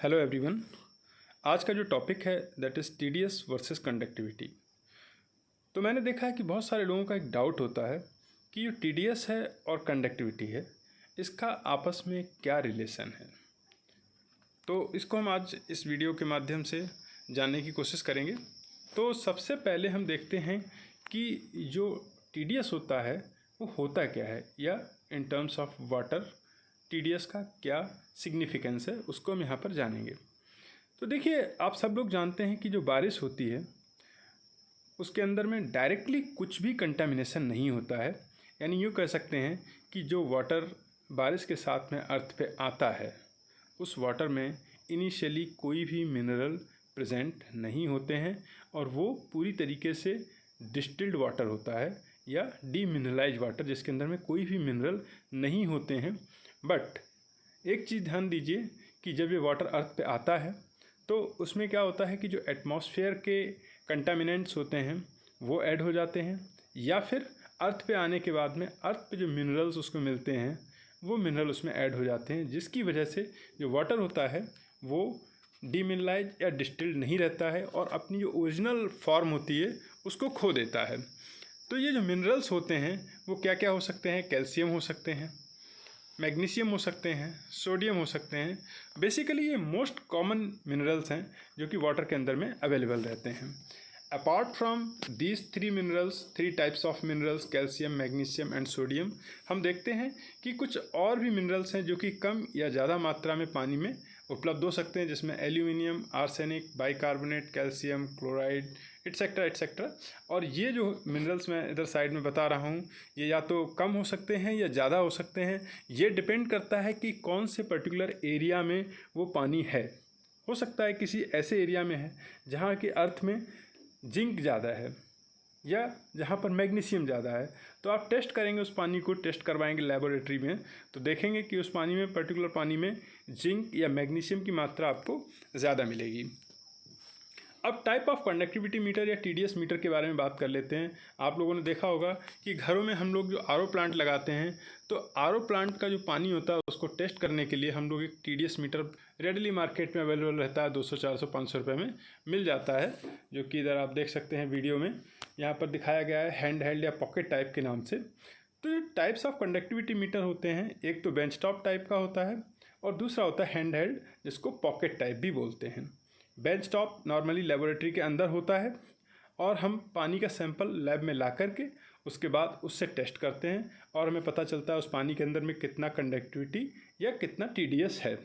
Hello everyone. आज का जो टॉपिक है that is TDS versus conductivity. तो मैंने देखा है कि बहुत सारे लोगों का एक डाउट होता है कि जो टीडीएस है और कंडक्टिविटी है इसका आपस में क्या रिलेशन है। तो इसको हम आज इस वीडियो के माध्यम से जानने की कोशिश करेंगे। तो सबसे पहले हम देखते हैं कि जो टीडीएस होता है वो होता क्या है, या in terms of water TDS का क्या सिग्निफिकेंस है उसको हम यहाँ पर जानेंगे। तो देखिए, आप सब लोग जानते हैं कि जो बारिश होती है उसके अंदर में डायरेक्टली कुछ भी कंटामिनेशन नहीं होता है। यानी यूँ कह सकते हैं कि जो वाटर बारिश के साथ में अर्थ पे आता है उस वाटर में इनिशियली कोई भी मिनरल प्रेजेंट नहीं होते हैं और वो पूरी तरीके से डिस्टिल्ड वाटर होता है या डीमिनरलाइज वाटर, जिसके अंदर में कोई भी मिनरल नहीं होते हैं। बट एक चीज़ ध्यान दीजिए कि जब ये वाटर अर्थ पे आता है तो उसमें क्या होता है कि जो एटमॉस्फेयर के कंटामिनेंट्स होते हैं वो ऐड हो जाते हैं, या फिर अर्थ पे आने के बाद में अर्थ पे जो मिनरल्स उसको मिलते हैं वो मिनरल उसमें ऐड हो जाते हैं, जिसकी वजह से जो वाटर होता है वो डीमिनरलाइज या डिस्टिल्ड नहीं रहता है और अपनी जो ओरिजिनल फॉर्म होती है उसको खो देता है। तो ये जो मिनरल्स होते हैं वो क्या क्या हो सकते हैं? कैल्शियम हो सकते हैं, मैग्नीशियम हो सकते हैं, सोडियम हो सकते हैं। बेसिकली ये मोस्ट कॉमन मिनरल्स हैं जो कि वाटर के अंदर में अवेलेबल रहते हैं। Apart from these three types of minerals, calcium, magnesium and sodium, हम देखते हैं कि कुछ और भी मिनरल्स हैं जो कि कम या ज़्यादा मात्रा में पानी में उपलब्ध हो सकते हैं, जिसमें aluminium, arsenic, bicarbonate, calcium, chloride etcetera etcetera. और ये जो मिनरल्स मैं इधर साइड में बता रहा हूँ ये या तो कम हो सकते हैं या ज़्यादा हो सकते हैं। ये डिपेंड करता है कि कौन से पर्टिकुलर एरिया में वो पानी है। हो सकता है किसी ऐसे एरिया में है जहाँ की अर्थ में जिंक ज़्यादा है या जहाँ पर मैग्नीशियम ज़्यादा है, तो आप टेस्ट करेंगे, उस पानी को टेस्ट करवाएंगे लेबोरेटरी में, तो देखेंगे कि उस पानी में, पर्टिकुलर पानी में जिंक या मैग्नीशियम की मात्रा आपको ज़्यादा मिलेगी। अब टाइप ऑफ कंडक्टिविटी मीटर या टीडीएस मीटर के बारे में बात कर लेते हैं। आप लोगों ने देखा होगा कि घरों में हम लोग जो आरओ प्लांट लगाते हैं तो आरओ प्लांट का जो पानी होता है उसको टेस्ट करने के लिए हम लोग एक टीडीएस मीटर रेडली मार्केट में अवेलेबल रहता है, 200, 400, 500 रुपये में मिल जाता है, जो कि इधर आप देख सकते हैं वीडियो में यहाँ पर दिखाया गया है, हैंड हेल्ड या पॉकेट टाइप के नाम से। तो जो टाइप्स ऑफ कंडक्टिविटी मीटर होते हैं, एक तो बेंच टॉप टाइप का होता है और दूसरा होता है हैंड हेल्ड, जिसको पॉकेट टाइप भी बोलते हैं। बेंच टॉप नॉर्मली लेबोरेटरी के अंदर होता है और हम पानी का सैंपल लैब में ला करके उसके बाद उससे टेस्ट करते हैं और हमें पता चलता है उस पानी के अंदर में कितना कंडक्टिविटी या कितना टीडीएस है।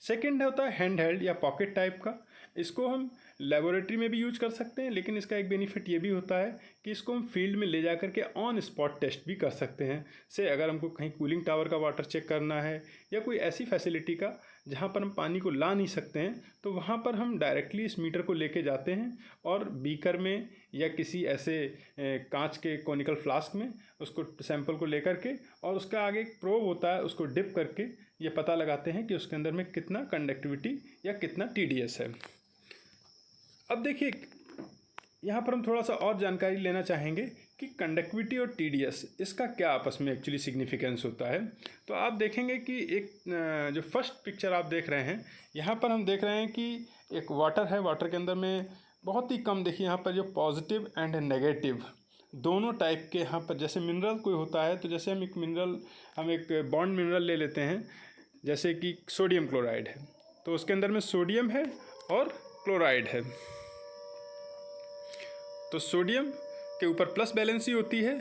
सेकेंड होता है हैंड हेल्ड या पॉकेट टाइप का। इसको हम लेबोरेटरी में भी यूज कर सकते हैं, लेकिन इसका एक बेनिफिट ये भी होता है कि इसको हम फील्ड में ले जा करके ऑन स्पॉट टेस्ट भी कर सकते हैं। से अगर हमको कहीं कूलिंग टावर का वाटर चेक करना है या कोई ऐसी फैसिलिटी का जहाँ पर हम पानी को ला नहीं सकते हैं, तो वहाँ पर हम डायरेक्टली इस मीटर को लेके जाते हैं और बीकर में या किसी ऐसे कांच के कॉनिकल फ्लास्क में उसको सैंपल को लेकर के, और उसका आगे एक प्रोब होता है, उसको डिप करके ये पता लगाते हैं कि उसके अंदर में कितना कंडक्टिविटी या कितना टीडीएस है। अब देखिए, यहाँ पर हम थोड़ा सा और जानकारी लेना चाहेंगे कि कंडक्टिविटी और टीडीएस इसका क्या आपस में एक्चुअली सिग्निफिकेंस होता है। तो आप देखेंगे कि एक जो फर्स्ट पिक्चर आप देख रहे हैं, यहाँ पर हम देख रहे हैं कि एक वाटर है। वाटर के अंदर में बहुत ही कम, देखिए यहाँ पर जो पॉजिटिव एंड नेगेटिव दोनों टाइप के, यहाँ पर जैसे मिनरल कोई होता है तो जैसे हम एक बॉन्ड मिनरल ले लेते हैं, जैसे कि सोडियम क्लोराइड है, तो उसके अंदर में सोडियम है और क्लोराइड है। तो सोडियम के ऊपर प्लस बैलेंसी होती है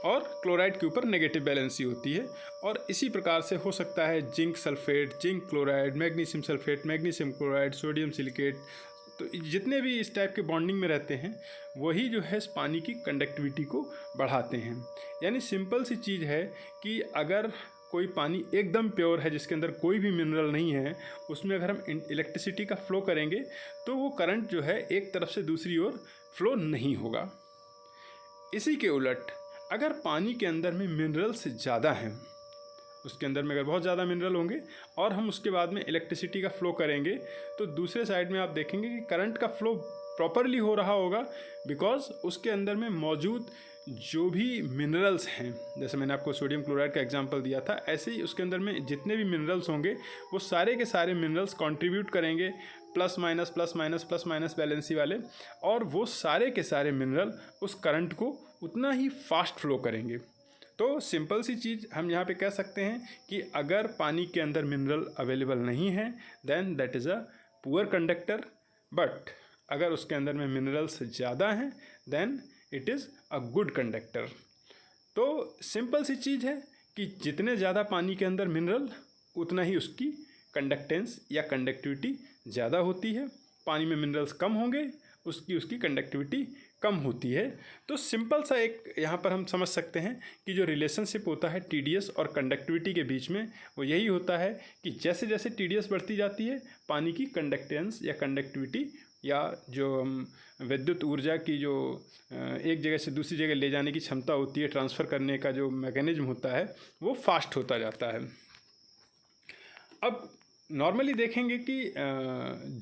और क्लोराइड के ऊपर नेगेटिव बैलेंसी होती है। और इसी प्रकार से हो सकता है zinc sulphate, zinc chloride, magnesium sulphate, magnesium chloride, sodium silicate. तो जितने भी इस टाइप के बॉन्डिंग में रहते हैं वही जो है इस पानी की कंडक्टिविटी को बढ़ाते हैं। यानी सिंपल सी चीज़ है कि अगर कोई पानी एकदम प्योर है जिसके अंदर कोई भी मिनरल नहीं है, उसमें अगर हम इलेक्ट्रिसिटी का फ्लो करेंगे तो वो करंट जो है एक तरफ से दूसरी ओर फ्लो नहीं होगा। इसी के उलट अगर पानी के अंदर में मिनरल्स ज़्यादा हैं, उसके अंदर में अगर बहुत ज़्यादा मिनरल होंगे और हम उसके बाद में इलेक्ट्रिसिटी का फ्लो करेंगे तो दूसरे साइड में आप देखेंगे कि करंट का फ्लो प्रॉपरली हो रहा होगा, बिकॉज उसके अंदर में मौजूद जो भी मिनरल्स हैं, जैसे मैंने आपको सोडियम क्लोराइड का एग्जांपल दिया था, ऐसे ही उसके अंदर में जितने भी मिनरल्स होंगे वो सारे के सारे मिनरल्स कंट्रीब्यूट करेंगे, प्लस माइनस बैलेंसी वाले, और वो सारे के सारे मिनरल उस करंट को उतना ही फास्ट फ्लो करेंगे। तो सिंपल सी चीज़ हम यहाँ पे कह सकते हैं कि अगर पानी के अंदर मिनरल अवेलेबल नहीं है then that is a poor conductor, but अगर उसके अंदर में मिनरल्स ज़्यादा हैं then it is a good conductor. तो सिंपल सी चीज़ है कि जितने ज़्यादा पानी के अंदर मिनरल उतना ही उसकी कंडक्टेंस या कंडक्टिविटी ज़्यादा होती है। पानी में मिनरल्स कम होंगे उसकी कंडक्टिविटी कम होती है। तो सिंपल सा एक यहाँ पर हम समझ सकते हैं कि जो रिलेशनशिप होता है टीडीएस और कंडक्टिविटी के बीच में वो यही होता है कि जैसे जैसे टीडीएस बढ़ती जाती है पानी की कंडक्टेंस या कंडक्टिविटी या जो विद्युत ऊर्जा की जो एक जगह से दूसरी जगह ले जाने की क्षमता होती है, ट्रांसफ़र करने का जो मैकेनिज्म होता है, वो फास्ट होता जाता है। अब नॉर्मली देखेंगे कि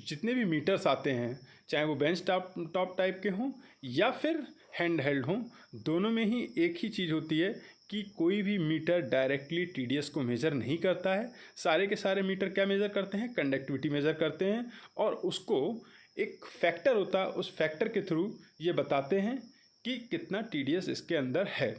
जितने भी मीटर्स आते हैं, चाहे वो बेंच टॉप टाइप के हों या फिर हैंड हेल्ड हों, दोनों में ही एक ही चीज़ होती है कि कोई भी मीटर डायरेक्टली टीडीएस को मेज़र नहीं करता है। सारे के सारे मीटर क्या मेज़र करते हैं? कंडक्टिविटी मेज़र करते हैं, और उसको एक फैक्टर होता है, उस फैक्टर के थ्रू ये बताते हैं कि कितना टीडीएस इसके अंदर है।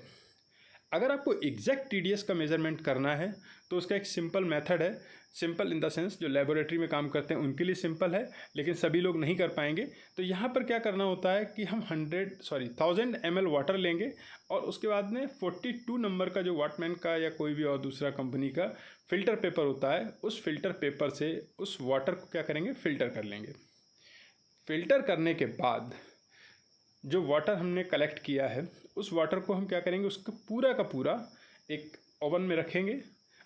अगर आपको एग्जैक्ट टीडीएस का मेज़रमेंट करना है तो उसका एक सिंपल मेथड है, सिंपल इन द सेंस जो लेबोरेटरी में काम करते हैं उनके लिए सिंपल है, लेकिन सभी लोग नहीं कर पाएंगे। तो यहाँ पर क्या करना होता है कि हम 1000 ml वाटर लेंगे और उसके बाद में 42 नंबर का जो वाटमैन का या कोई भी और दूसरा कंपनी का फ़िल्टर पेपर होता है, उस फिल्टर पेपर से उस वाटर को क्या करेंगे? फ़िल्टर कर लेंगे। फ़िल्टर करने के बाद जो वाटर हमने कलेक्ट किया है उस वाटर को हम क्या करेंगे? उसको पूरा का पूरा एक ओवन में रखेंगे,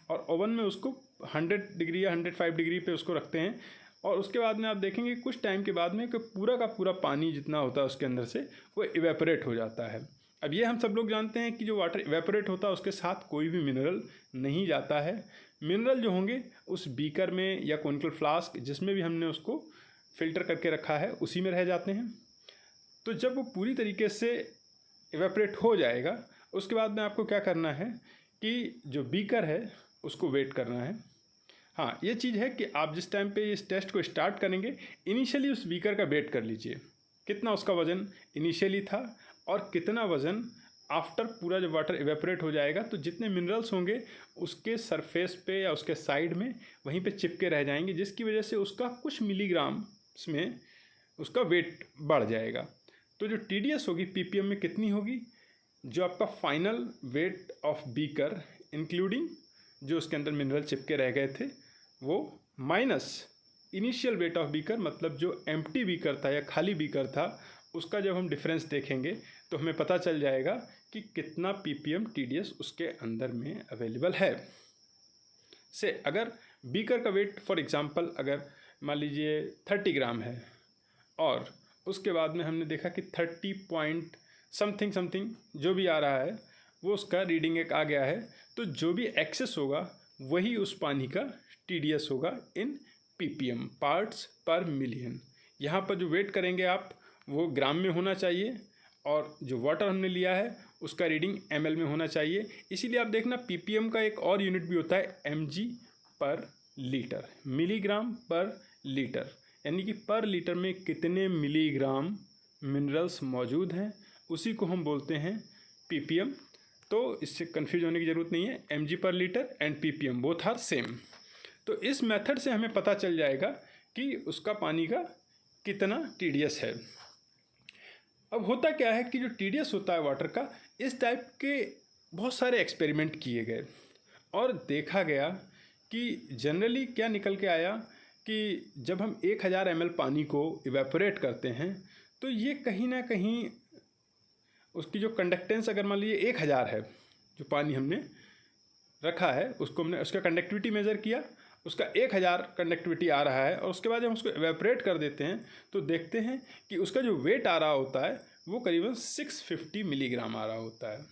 और ओवन में उसको 100 डिग्री या 105 डिग्री पे उसको रखते हैं, और उसके बाद में आप देखेंगे कुछ टाइम के बाद में कि पूरा का पूरा पानी जितना होता है उसके अंदर से वो इवेपोरेट हो जाता है। अब ये हम सब लोग जानते हैं कि जो वाटर इवेपोरेट होता है उसके साथ कोई भी मिनरल नहीं जाता है। मिनरल जो होंगे उस बीकर में या कॉनिकल फ्लास्क जिसमें भी हमने उसको फ़िल्टर करके रखा है उसी में रह जाते हैं। तो जब वो पूरी तरीके से इवेपोरेट हो जाएगा उसके बाद में आपको क्या करना है कि जो बीकर है उसको वेट करना है। हाँ, ये चीज़ है कि आप जिस टाइम पे इस टेस्ट को स्टार्ट करेंगे इनिशियली उस बीकर का वेट कर लीजिए, कितना उसका वज़न इनिशियली था और कितना वज़न आफ्टर पूरा जब वाटर इवेपोरेट हो जाएगा तो जितने मिनरल्स होंगे उसके सरफेस पे या उसके साइड में वहीं पे चिपके रह जाएंगे, जिसकी वजह से उसका कुछ मिलीग्राम में उसका वेट बढ़ जाएगा। तो जो टीडीएस होगी पीपीएम में कितनी होगी? जो आपका final weight of beaker including जो उसके अंदर मिनरल चिपके रह गए थे वो minus initial weight of beaker, मतलब जो एम्प्टी बीकर था या खाली बीकर था उसका जब हम डिफरेंस देखेंगे तो हमें पता चल जाएगा कि कितना पीपीएम टीडीएस उसके अंदर में अवेलेबल है। से अगर बीकर का वेट फॉर एग्जांपल अगर मान लीजिए 30 ग्राम है और उसके बाद में हमने देखा कि 30 पॉइंट समथिंग जो भी आ रहा है वो उसका रीडिंग एक आ गया है, तो जो भी एक्सेस होगा वही उस पानी का टीडीएस होगा इन पीपीएम पार्ट्स पर मिलियन। यहाँ पर जो वेट करेंगे आप वो ग्राम में होना चाहिए और जो वाटर हमने लिया है उसका रीडिंग ml में होना चाहिए। इसीलिए आप देखना पीपीएम का एक और यूनिट भी होता है mg पर लीटर, मिलीग्राम पर लीटर, यानी कि पर लीटर में कितने मिलीग्राम मिनरल्स मौजूद हैं उसी को हम बोलते हैं पीपीएम। तो इससे कंफ्यूज होने की ज़रूरत नहीं है, mg पर litre and PPM both are same. तो इस मेथड से हमें पता चल जाएगा कि उसका पानी का कितना टीडीएस है। अब होता क्या है कि जो टीडीएस होता है वाटर का, इस टाइप के बहुत सारे एक्सपेरिमेंट किए गए और देखा गया कि जनरली क्या निकल के आया कि जब हम 1000 ml पानी को इवेपोरेट करते हैं तो ये कहीं ना कहीं उसकी जो कंडक्टेंस अगर मान लीजिए 1000 है, जो पानी हमने रखा है उसको हमने उसका कंडक्टिविटी मेज़र किया, उसका 1000 कंडक्टिविटी आ रहा है और उसके बाद जब हम उसको इवेपोरेट कर देते हैं तो देखते हैं कि उसका जो वेट आ रहा होता है वो करीबन 650 मिलीग्राम आ रहा होता है।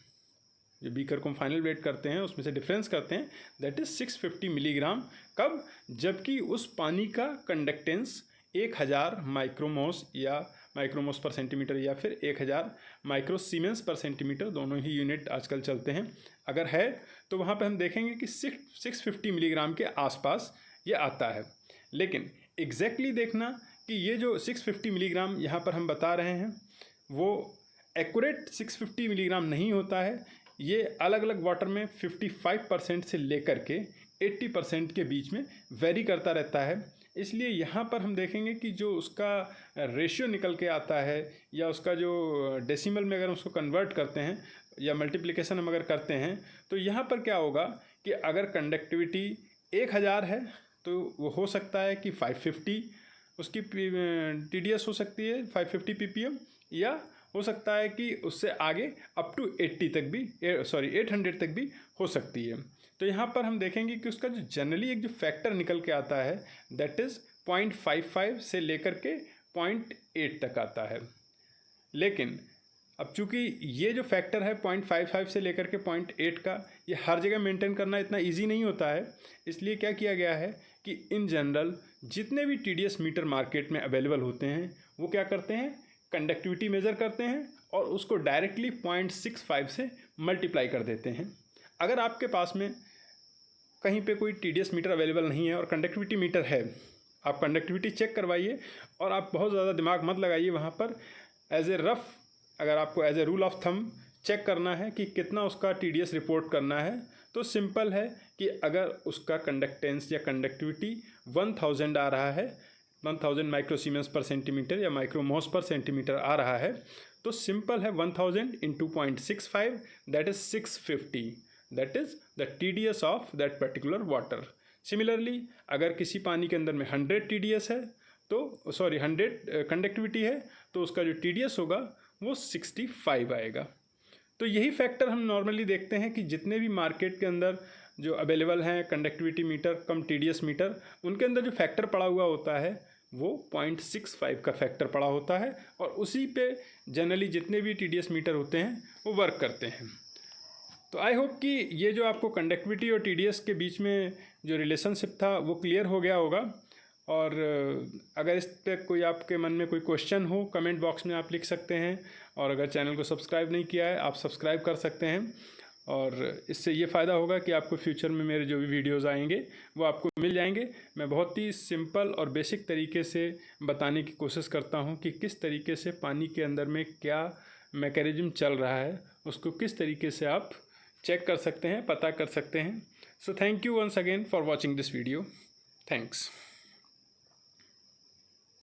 जो बीकर को हम फाइनल वेट करते हैं उसमें से डिफरेंस करते हैं, दैट इज़ 650 मिलीग्राम। कब? जबकि उस पानी का कंडक्टेंस 1000 माइक्रोमोस या माइक्रोमोस पर सेंटीमीटर या फिर 1000 माइक्रो सीमेंस पर सेंटीमीटर, दोनों ही यूनिट आजकल चलते हैं। अगर है तो वहाँ पे हम देखेंगे कि 650 मिलीग्राम के आसपास ये आता है। लेकिन एग्जैक्टली देखना कि ये जो 650 मिलीग्राम यहाँ पर हम बता रहे हैं वो एक्यूरेट 650 मिलीग्राम नहीं होता है। ये अलग अलग वाटर में 55% से लेकर के 80% के बीच में वेरी करता रहता है। इसलिए यहाँ पर हम देखेंगे कि जो उसका रेशियो निकल के आता है या उसका जो डेसिमल में अगर उसको कन्वर्ट करते हैं या मल्टीप्लिकेशन हम अगर करते हैं तो यहाँ पर क्या होगा कि अगर कंडक्टिविटी 1000 है तो वो हो सकता है कि 550 उसकी TDS हो सकती है, 550 ppm, या हो सकता है कि उससे आगे अप टू 80 तक भी 800 तक भी हो सकती है। तो यहाँ पर हम देखेंगे कि उसका जो जनरली एक जो फैक्टर निकल के आता है दैट इज़ 0.55 से लेकर के 0.8 तक आता है। लेकिन अब चूँकि ये जो फैक्टर है 0.55 से लेकर के 0.8 का, ये हर जगह मेंटेन करना इतना इजी नहीं होता है। इसलिए क्या किया गया है कि इन जनरल जितने भी TDS मीटर मार्केट में अवेलेबल होते हैं वो क्या करते हैं, कंडक्टिविटी मेज़र करते हैं और उसको डायरेक्टली 0.65 से मल्टीप्लाई कर देते हैं। अगर आपके पास में कहीं पे कोई TDS मीटर अवेलेबल नहीं है और कंडक्टिविटी मीटर है, आप कंडक्टिविटी चेक करवाइए और आप बहुत ज़्यादा दिमाग मत लगाइए वहाँ पर। एज ए रफ़ अगर आपको as a rule of thumb check करना है कि कितना उसका TDS रिपोर्ट करना है तो सिंपल है कि अगर उसका कंडक्टेंस या कंडक्टिविटी 1000 आ रहा है, 1000 माइक्रोसीमेंस पर सेंटीमीटर या माइक्रोमोस पर सेंटीमीटर आ रहा है तो सिंपल है 1000 into 0.65 that is 650, that is the TDS of that particular water. Similarly अगर किसी पानी के अंदर में 100 TDS है तो 100 कंडक्टिविटी है तो उसका जो TDS होगा वो 65 आएगा। तो यही फैक्टर हम नॉर्मली देखते हैं कि जितने भी मार्केट के अंदर जो अवेलेबल हैं कंडक्टिविटी मीटर कम TDS मीटर, उनके अंदर जो फैक्टर पड़ा हुआ होता है वो 0.65 का फैक्टर पड़ा होता है और उसी पे जनरली जितने भी TDS मीटर होते हैं वो वर्क करते हैं। तो आई होप कि ये जो आपको कंडक्टिविटी और TDS के बीच में जो रिलेशनशिप था वो क्लियर हो गया होगा। और अगर इस पर कोई आपके मन में कोई क्वेश्चन हो कमेंट बॉक्स में आप लिख सकते हैं, और अगर चैनल को सब्सक्राइब नहीं किया है आप सब्सक्राइब कर सकते हैं। और इससे ये फ़ायदा होगा कि आपको फ्यूचर में मेरे जो भी वीडियोज़ आएंगे वो आपको मिल जाएंगे। मैं बहुत ही सिंपल और बेसिक तरीके से बताने की कोशिश करता हूँ कि किस तरीके से पानी के अंदर में क्या मैकेनिज्म चल रहा है, उसको किस तरीके से आप चेक कर सकते हैं, पता कर सकते हैं। So thank you once again for watching this video. Thanks.